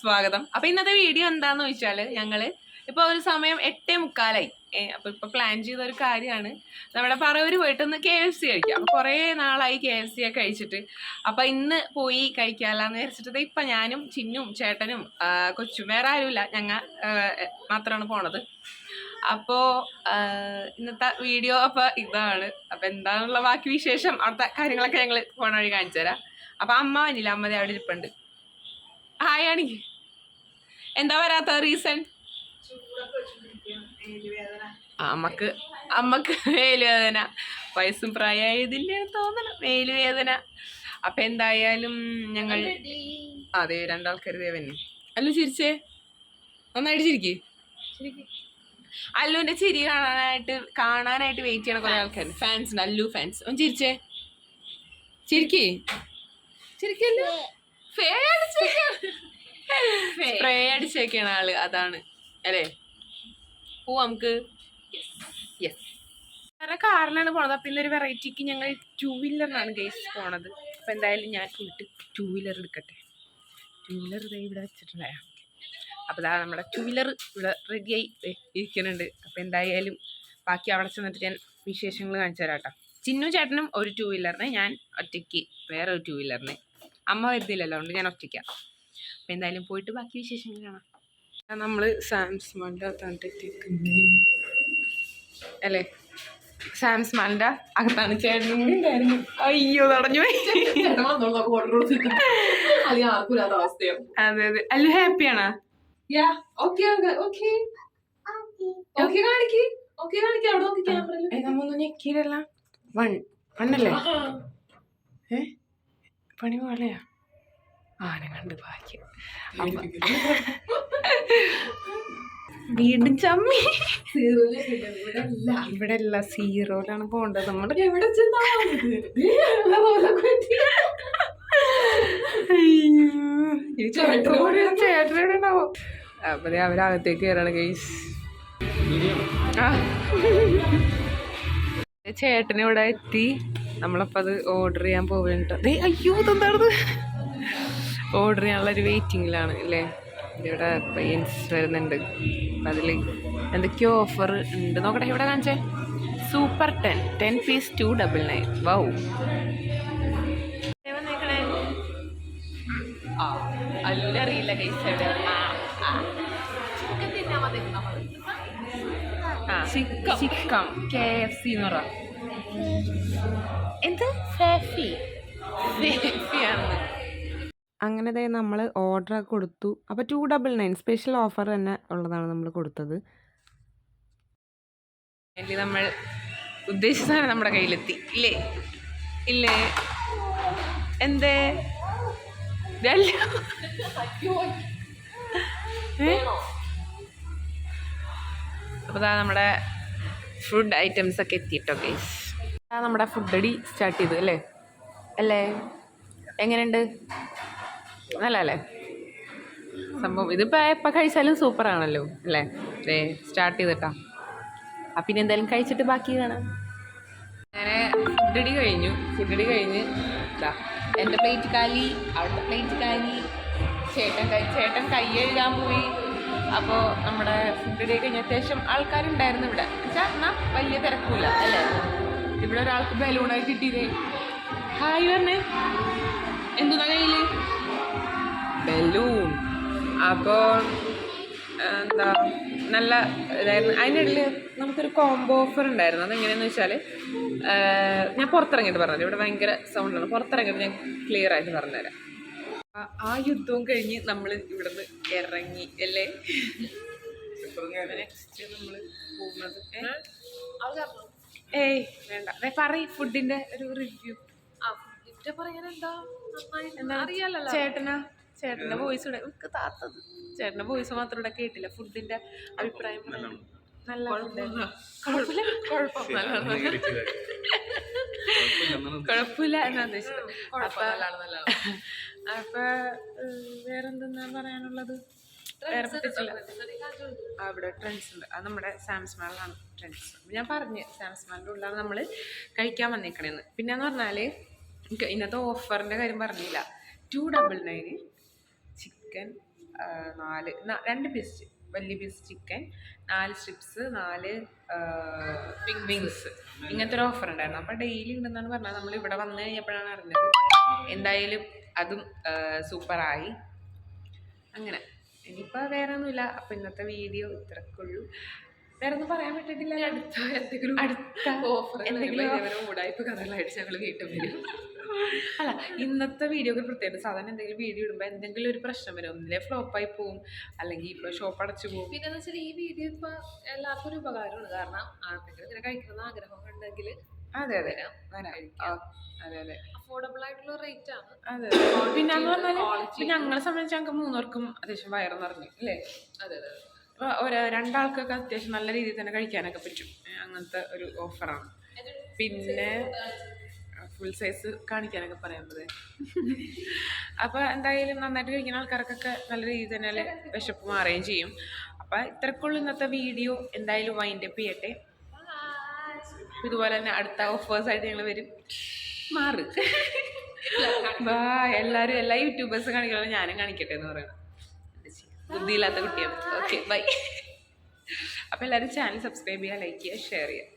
സ്വാഗതം. അപ്പൊ ഇന്നത്തെ വീഡിയോ എന്താന്ന് വെച്ചാല് ഞങ്ങള് ഇപ്പൊ ഒരു സമയം 8:45 അപ്പൊ ഇപ്പൊ പ്ലാൻ ചെയ്ത ഒരു കാര്യമാണ് നമ്മുടെ പറവൂര് പോയിട്ട് ഒന്ന് KFC കഴിക്കാം. അപ്പൊ കുറെ നാളായി KFC ഒക്കെ കഴിച്ചിട്ട്. അപ്പൊ ഇന്ന് പോയി കഴിക്കാല്ലാന്ന് വിചാരിച്ചിട്ട് ഇപ്പൊ ഞാനും ചിന്നും ചേട്ടനും കൊച്ചും വേറെ ആരുമില്ല, ഞങ്ങ മാത്രമാണ് പോണത്. അപ്പോ ഇന്നത്തെ വീഡിയോ അപ്പൊ ഇതാണ്. അപ്പൊ എന്താണെന്നുള്ള ബാക്കി വിശേഷം അവിടുത്തെ കാര്യങ്ങളൊക്കെ ഞങ്ങള് പോണ വഴി കാണിച്ചു തരാം. അപ്പൊ അമ്മ വന്നില്ല, അമ്മ അവിടെ ഇരിപ്പുണ്ട്. ഹായ് ആണി, എന്താ വരാത്ത റീസൺ? അമ്മക്ക് മേലുവേദന, വയസ്സും പ്രായമായതിൻ്റെ തോന്നണം, മേലുവേദന. അപ്പൊ എന്തായാലും ഞങ്ങൾ അതെ രണ്ടാൾക്കാർ ദേവന്നെ. അല്ലു ചിരിച്ചേ, നന്നായിട്ട് ചിരിക്കേ. അല്ലുവിന്റെ ചിരി കാണാനായിട്ട് വെയിറ്റ് ചെയ്യണ കുറെ ആൾക്കാർ, ഫാൻസ് ഉണ്ട്, അല്ലു ഫാൻസ്. ഒന്ന് ചിരിച്ചേ, ചിരിക്കേ, ചിരിക്കല്ലോ. സ്പ്രേ അടിച്ചേക്കാണ് ആള്, അതാണ് അല്ലേ? പോവാ നമുക്ക്. വേറെ കാറിലാണ് പോണത്. അപ്പൊ ഇന്നൊരു വെറൈറ്റിക്ക് ഞങ്ങൾ 2 വീലറിനാണ് ഗൈസ് പോണത്. അപ്പൊ എന്തായാലും ഞാൻ പോയിട്ട് 2 വീലർ എടുക്കട്ടെ. 2 വീലർ ഇവിടെ വെച്ചിട്ടുണ്ടായ. അപ്പൊ ഇതാ നമ്മുടെ 2 വീലർ ഇവിടെ റെഡിയായി ഇരിക്കുന്നുണ്ട്. അപ്പൊ എന്തായാലും ബാക്കി അവിടെ ചെന്നിട്ട് ഞാൻ വിശേഷങ്ങൾ കാണിച്ചു തരാം കേട്ടോ. ചിന്നു ചേട്ടനും ഒരു 2 വീലറിന്, ഞാൻ ഒറ്റയ്ക്ക് വേറെ ഒരു 2 വീലറിന്. അമ്മ വരുന്നില്ലല്ലോ, അതുകൊണ്ട് ഞാൻ ഒറ്റയ്ക്കാം. അപ്പം എന്തായാലും പോയിട്ട് ബാക്കി വിശേഷങ്ങൾ കാണാം. നമ്മൾ സാംസ് മാളിൻ്റെ അല്ലേ? സാംസ് മാളിൻ്റെ അകത്താണ്. ചേട്ടനും കൂടി ഉണ്ടായിരുന്നു. അയ്യോ തടഞ്ഞു പോയി. അതെ അതെ. അല്ല ഹാപ്പിയാണോ? നമ്മൊന്നും ഞെക്കിയില്ല. വണ്ണല്ലേ? പണി പോലെയാ. ആന കണ്ട് ഭാഗ്യം. വീണ്ടും ചമ്മി. ഇവിടെ അല്ല, സീറോയിലാണ് പോണ്ടത്. നമ്മുടെ ചേട്ടനുണ്ടാവോ? അപ്പൊ അവരകത്തേക്ക് കയറാണ് ഗൈസ്. ചേട്ടന് ഇവിടെ എത്തി. നമ്മളപ്പോ അത് ഓർഡർ ചെയ്യാൻ പോവുന്നുണ്ട്. അയ്യോ ഇതെന്താണത്? ഓർഡർ ചെയ്യാനുള്ളൊരു വെയിറ്റിങ്ങിലാണ് അല്ലേ? ഇവിടെ പയ്യൻസ് വരുന്നുണ്ട്. അപ്പം അതിൽ എന്തൊക്കെയോ ഓഫർ ഉണ്ട്. നോക്കട്ടെ, ഇവിടെ കാണിച്ചേ. Super 10 piece 299. വൗ. അല്ലറിയില്ല കൈസ് എവിടെ. ചിക്കൻ KFC എന്ന് പറ. എന്ത് ഫേഫിയാണെന്ന്. അങ്ങനെ നമ്മൾ ഓർഡർ കൊടുത്തു. അപ്പോൾ 299 സ്പെഷ്യൽ ഓഫർ തന്നെ ഉള്ളതാണ് നമ്മൾ കൊടുത്തത്. നമ്മൾ ഉദ്ദേശിച്ച സാധനം നമ്മുടെ കയ്യിലെത്തി. ഇല്ലേ ഇല്ലേ? എന്തേ അപ്പോൾ അതാ നമ്മുടെ ഫുഡ് ഐറ്റംസ് ഒക്കെ എത്തിയിട്ടോ ഗൈസ്. നമ്മുടെ ഫുഡ് അടി സ്റ്റാർട്ട് ചെയ്തു അല്ലേ? അല്ലേ, എങ്ങനെയുണ്ട്? നല്ല അല്ലേ സംഭവം? ഇതിപ്പോൾ എപ്പോൾ കഴിച്ചാലും സൂപ്പറാണല്ലോ അല്ലേ? അതെ, സ്റ്റാർട്ട് ചെയ്തിട്ടാ. അപ്പം പിന്നെ എന്തായാലും കഴിച്ചിട്ട് ബാക്കി കാണാം. അങ്ങനെ ഫുഡടി കഴിഞ്ഞ് ഇതാ എൻ്റെ പ്ലേറ്റ് കാലി, അവിടുത്തെ പ്ലേറ്റ് കാലി. ചേട്ടൻ കൈ കഴുകാൻ പോയി. അപ്പോൾ നമ്മുടെ ഫുഡടി കഴിഞ്ഞ അത്യാവശ്യം ആൾക്കാരുണ്ടായിരുന്നു ഇവിടെ. എന്നാൽ വലിയ തിരക്കില്ല അല്ലേ? ഇവിടെ ഒരാൾക്ക് ബലൂണായി കിട്ടിയതേ. ഹായ് പറഞ്ഞേ. എന്തുന്നാ കയ്യിൽ? ബലൂൺ. അപ്പോൾ എന്താ നല്ല ഇതായിരുന്നു. അതിനിടയിൽ നമുക്കൊരു കോംബോ ഓഫർ ഉണ്ടായിരുന്നു. അതെങ്ങനെയാണെന്ന് വെച്ചാൽ, ഞാൻ പുറത്തിറങ്ങിയിട്ട് പറഞ്ഞുതരാം. ഇവിടെ ഭയങ്കര സൗണ്ടാണ്. പുറത്തിറങ്ങിയിട്ട് ഞാൻ ക്ലിയർ ആയിട്ട് പറഞ്ഞുതരാം. ആ യുദ്ധവും കഴിഞ്ഞ് നമ്മൾ ഇവിടുന്ന് ഇറങ്ങി അല്ലേ? നെക്സ്റ്റ് നമ്മൾ പോകുന്നത് ഏയ് വേണ്ട, പറയും ഫുഡിന്റെ ഒരു റിവ്യൂ. ചേട്ടന്റെ വോയിസ് ഇവിടെ താത്തത്. ചേട്ടന്റെ വോയിസ് മാത്രം ഇവിടെ കേട്ടില്ല. ഫുഡിന്റെ അഭിപ്രായം നല്ല കുഴപ്പമില്ല എന്നാ ഉദ്ദേശിച്ചത്. അപ്പൊ വേറെന്തെന്നാ പറയാനുള്ളത്? വേറെ പറ്റില്ല. അവിടെ ട്രെൻഡ്സ് ഉണ്ട്. അത് നമ്മുടെ സാംസ് മാളിലാണ് ട്രെൻഡ്സ്. ഞാൻ പറഞ്ഞു സാംസ് മാളിൻ്റെ ഉള്ളിലാണ് നമ്മൾ കഴിക്കാൻ വന്നേക്കണേന്ന്. പിന്നെന്ന് പറഞ്ഞാൽ ഇന്നത്തെ ഓഫറിൻ്റെ കാര്യം പറഞ്ഞില്ല. 299 ചിക്കൻ 2 പീസ് വലിയ പീസ് ചിക്കൻ, 4 സ്ട്രിപ്സ്, 4 വിങ്സ്. ഇങ്ങനത്തെ ഒരു ഓഫർ ഉണ്ടായിരുന്നു. അപ്പോൾ ഡെയിലി ഉണ്ടെന്നാണ് പറഞ്ഞത്. നമ്മൾ ഇവിടെ വന്നു കഴിഞ്ഞപ്പോഴാണ് അറിഞ്ഞത്. എന്തായാലും അതും സൂപ്പറായി. അങ്ങനെ ഇനിയിപ്പോൾ വേറെ ഒന്നുമില്ല. അപ്പോൾ ഇന്നത്തെ വീഡിയോ ഇത്രക്കുള്ളൂ. വേറെ ഒന്നും പറയാൻ പറ്റിയിട്ടില്ല. അടുത്ത ഓഫർ എന്തെങ്കിലും ഉടായ്പ കഥകളായിട്ട് ഞങ്ങൾ വീട്ടിൽ വരും. അല്ല, ഇന്നത്തെ വീഡിയോക്ക് പ്രത്യേകിച്ച് സാധാരണ എന്തെങ്കിലും വീഡിയോ ഇടുമ്പോൾ എന്തെങ്കിലും ഒരു പ്രശ്നം വരും. ഒന്നിലെ ഫ്ലോപ്പായി പോവും, അല്ലെങ്കിൽ ഇപ്പോൾ ഷോപ്പ് അടച്ചു പോകും. പിന്നെ എന്ന് വെച്ചാൽ ഈ വീഡിയോ ഇപ്പോൾ എല്ലാവർക്കും ഒരു ഉപകാരമാണ്. കാരണം ആർക്കെങ്കിലും ഇങ്ങനെ കഴിക്കണമെന്ന് ആഗ്രഹം ഉണ്ടെങ്കിൽ അതെ അതെ അതെ അതെ അഫോർഡബിൾ ആയിട്ടുള്ള റേറ്റ് ആണ്. അതെ. പിന്നെ എന്ന് പറഞ്ഞാൽ ഞങ്ങളെ സംബന്ധിച്ച് ഞങ്ങൾക്ക് 3 പേർക്കും അത്യാവശ്യം വയറ് നിറഞ്ഞു അല്ലേ? അതെ അതെ. അപ്പോൾ 2 ആൾക്കൊക്കെ അത്യാവശ്യം നല്ല രീതിയിൽ തന്നെ കഴിക്കാനൊക്കെ പറ്റും. അങ്ങനത്തെ ഒരു ഓഫറാണ്. പിന്നെ ഫുൾ സൈസ് കാണിക്കാനൊക്കെ പറയുന്നത്. അപ്പോൾ എന്തായാലും നന്നായിട്ട് കഴിക്കുന്ന ആൾക്കാർക്കൊക്കെ നല്ല രീതിയിൽ തന്നെ വിശപ്പ് മാറുകയും ചെയ്യും. അപ്പോൾ ഇത്രക്കുള്ള ഇന്നത്തെ വീഡിയോ എന്തായാലും വൈൻഡപ്പ് ചെയ്യട്ടെ. ഇതുപോലെ തന്നെ അടുത്ത ഓഫേഴ്സായിട്ട് ഞങ്ങൾ വരും. മാറ് എല്ലാവരും എല്ലാ യൂട്യൂബേഴ്സും കാണിക്കണം, ഞാനും കാണിക്കട്ടെ എന്ന് പറയണം. ബുദ്ധിയില്ലാത്ത കുട്ടിയാണ്. Okay bye. അപ്പോൾ എല്ലാവരും ചാനൽ സബ്സ്ക്രൈബ് ചെയ്യുക, ലൈക്ക് ചെയ്യുക, ഷെയർ ചെയ്യുക.